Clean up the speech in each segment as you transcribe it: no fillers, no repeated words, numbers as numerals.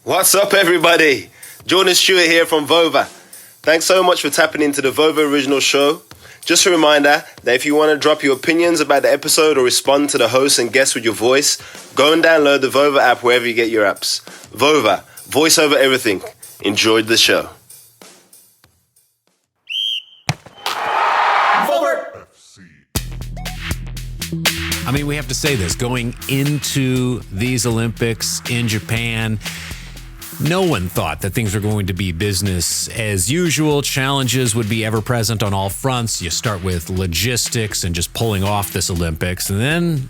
What's up, everybody? Jordan Stewart here from Vover. Thanks so much for tapping into the Vover Original Show. Just a reminder that if you want to drop your opinions about the episode or respond to the host and guests with your voice, go and download the Vover app wherever you get your apps. Vover, voice over everything. Enjoyed the show. Vover. I mean, we have to say this. Going into these Olympics in Japan, no one thought that things were going to be business as usual. Challenges would be ever present on all fronts. You start with logistics and just pulling off this Olympics, and then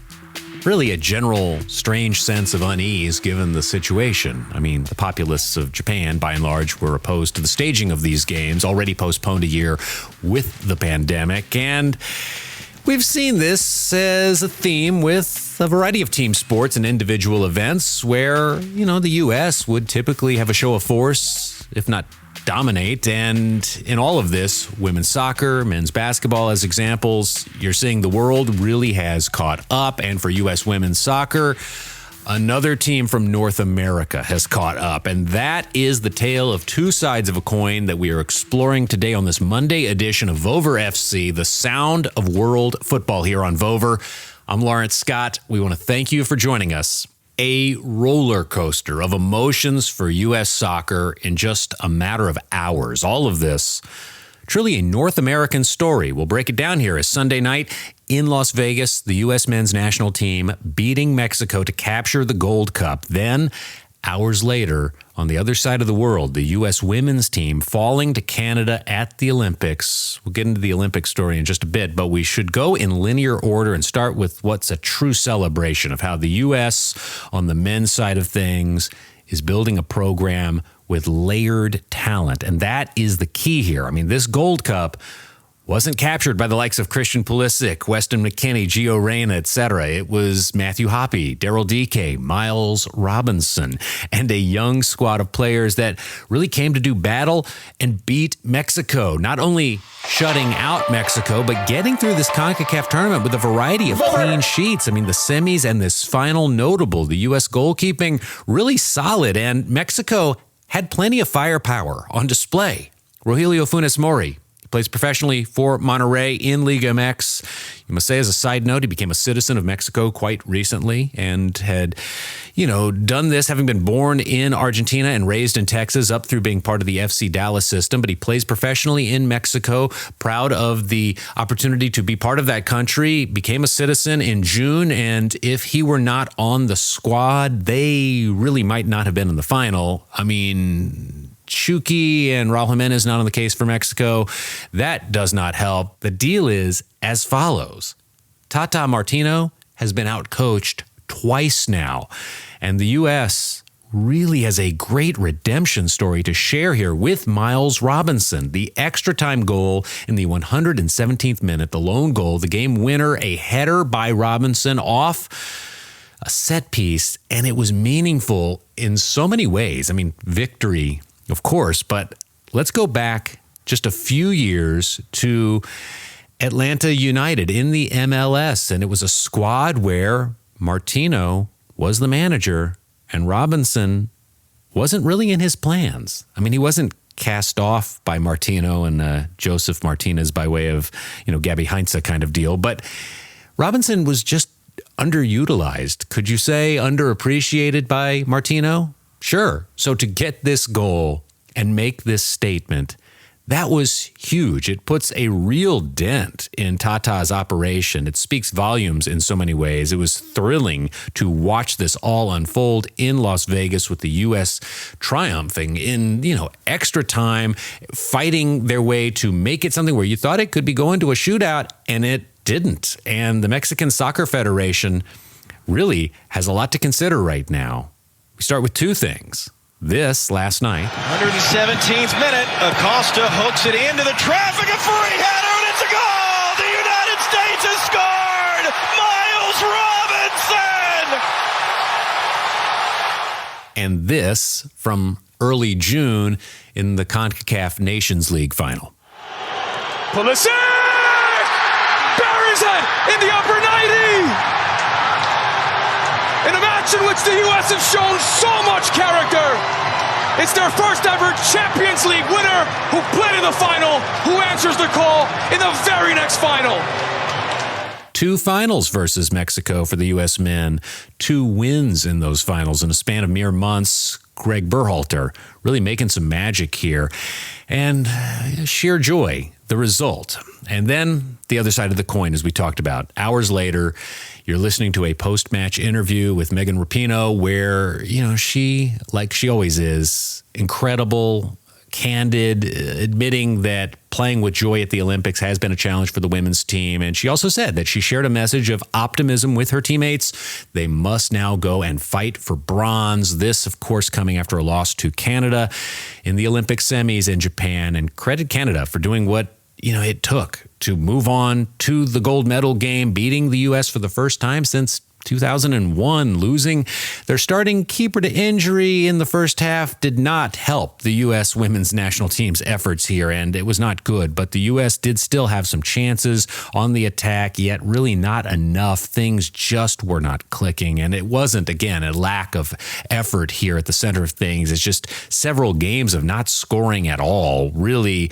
really a general strange sense of unease given the situation. I mean, the populace of Japan, by and large, were opposed to the staging of these games, already postponed a year with the pandemic. And we've seen this as a theme with a variety of team sports and individual events where, the U.S. would typically have a show of force, if not dominate. And in all of this, women's soccer, men's basketball as examples, you're seeing the world really has caught up. And for U.S. women's soccer, another team from North America has caught up. And that is the tale of two sides of a coin that we are exploring today on this Monday edition of Vover FC, the sound of world football here on Vover. I'm Laurence Scott. We want to thank you for joining us. A roller coaster of emotions for U.S. soccer in just a matter of hours. All of this, truly a North American story. We'll break it down here as Sunday night in Las Vegas, the U.S. men's national team beating Mexico to capture the Gold Cup. Then, hours later, on the other side of the world, the U.S. women's team falling to Canada at the Olympics. We'll get into the Olympic story in just a bit, but we should go in linear order and start with what's a true celebration of how the U.S. on the men's side of things is building a program with layered talent. And that is the key here. I mean, this Gold Cup wasn't captured by the likes of Christian Pulisic, Weston McKennie, Gio Reyna, etc. It was Matthew Hoppe, Daryl Dike, Miles Robinson, and a young squad of players that really came to do battle and beat Mexico. Not only shutting out Mexico, but getting through this CONCACAF tournament with a variety of clean sheets. I mean, the semis and this final notable, the U.S. goalkeeping, really solid, and Mexico had plenty of firepower on display. Rogelio Funes Mori plays professionally for Monterrey in Liga MX. You must say, as a side note, he became a citizen of Mexico quite recently and had, done this having been born in Argentina and raised in Texas up through being part of the FC Dallas system. But he plays professionally in Mexico, proud of the opportunity to be part of that country, became a citizen in June. And if he were not on the squad, they really might not have been in the final. I mean, Chucky and Raul Jimenez not on the case for Mexico. That does not help. The deal is as follows. Tata Martino has been outcoached twice now, and the U.S. really has a great redemption story to share here with Miles Robinson. The extra time goal in the 117th minute, the lone goal, the game winner, a header by Robinson off a set piece, and it was meaningful in so many ways. I mean, victory, of course, but let's go back just a few years to Atlanta United in the MLS, and it was a squad where Martino was the manager and Robinson wasn't really in his plans. I mean, he wasn't cast off by Martino and Joseph Martinez by way of, Gabby Heinze kind of deal, but Robinson was just underutilized. Could you say underappreciated by Martino? Sure. So to get this goal and make this statement, that was huge. It puts a real dent in Tata's operation. It speaks volumes in so many ways. It was thrilling to watch this all unfold in Las Vegas with the U.S. triumphing in, extra time, fighting their way to make it something where you thought it could be going to a shootout, and it didn't. And the Mexican Soccer Federation really has a lot to consider right now. We start with two things. This last night. 117th minute, Acosta hooks it into the traffic, a free header, and it's a goal! The United States has scored! Miles Robinson! And this from early June in the CONCACAF Nations League final. Pulisic! Buries it in the upper 90! In a match in which the U.S. have shown so much character, It's their first ever Champions League winner who played in the final, who answers the call in the very next final. 2 finals versus Mexico for the U.S. men, 2 wins in those finals in a span of mere months. Greg Berhalter really making some magic here. And sheer joy, the result. And then the other side of the coin, as we talked about. Hours later, you're listening to a post-match interview with Megan Rapinoe where, she, like she always is, incredible, candid, admitting that playing with joy at the Olympics has been a challenge for the women's team. And she also said that she shared a message of optimism with her teammates. They must now go and fight for bronze. This, of course, coming after a loss to Canada in the Olympic semis in Japan. And credit Canada for doing what it took to move on to the gold medal game, beating the U.S. for the first time since 2001. Losing their starting keeper to injury in the first half did not help the U.S. women's national team's efforts here, and it was not good. But the U.S. did still have some chances on the attack, yet really not enough. Things just were not clicking, and it wasn't, again, a lack of effort here at the center of things. It's just several games of not scoring at all, really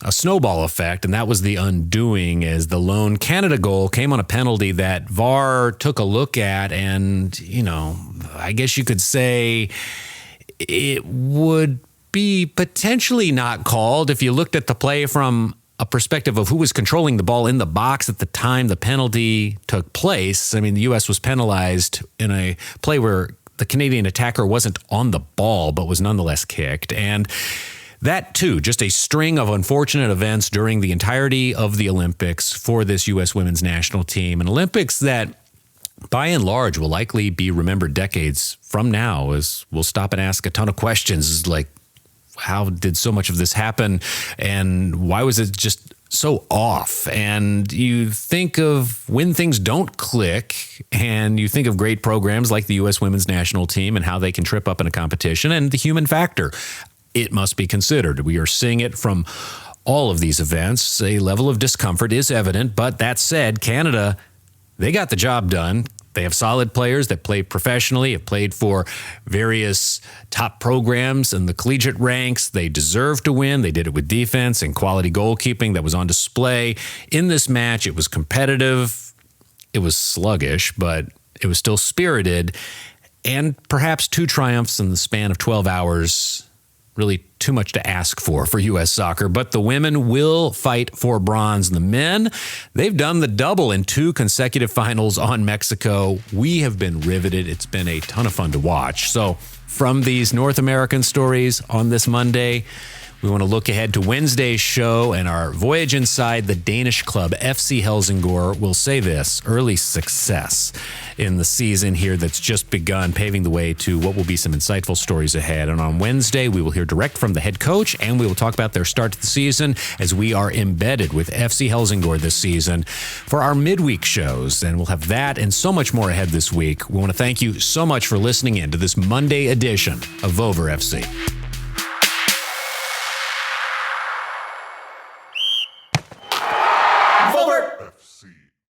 a snowball effect, and that was the undoing as the lone Canada goal came on a penalty that VAR took a look at, and, I guess you could say it would be potentially not called if you looked at the play from a perspective of who was controlling the ball in the box at the time the penalty took place. I mean, the U.S. was penalized in a play where the Canadian attacker wasn't on the ball, but was nonetheless kicked. And that, too, just a string of unfortunate events during the entirety of the Olympics for this U.S. women's national team. An Olympics that, by and large, will likely be remembered decades from now, as we'll stop and ask a ton of questions like, how did so much of this happen? And why was it just so off? And you think of when things don't click, and you think of great programs like the U.S. women's national team and how they can trip up in a competition, and the human factor. It must be considered. We are seeing it from all of these events. A level of discomfort is evident, but that said, Canada, they got the job done. They have solid players that play professionally, have played for various top programs in the collegiate ranks. They deserve to win. They did it with defense and quality goalkeeping that was on display. In this match, it was competitive. It was sluggish, but it was still spirited. And perhaps 2 triumphs in the span of 12 hours, really too much to ask for U.S. soccer. But the women will fight for bronze. The men, they've done the double in 2 consecutive finals on Mexico. We have been riveted. It's been a ton of fun to watch. So from these North American stories on this Monday, we want to look ahead to Wednesday's show and our voyage inside the Danish club FC Helsingør. Will say this: early success in the season here that's just begun, paving the way to what will be some insightful stories ahead. And on Wednesday, we will hear direct from the head coach, and we will talk about their start to the season as we are embedded with FC Helsingør this season for our midweek shows. And we'll have that and so much more ahead this week. We want to thank you so much for listening in to this Monday edition of Vover FC.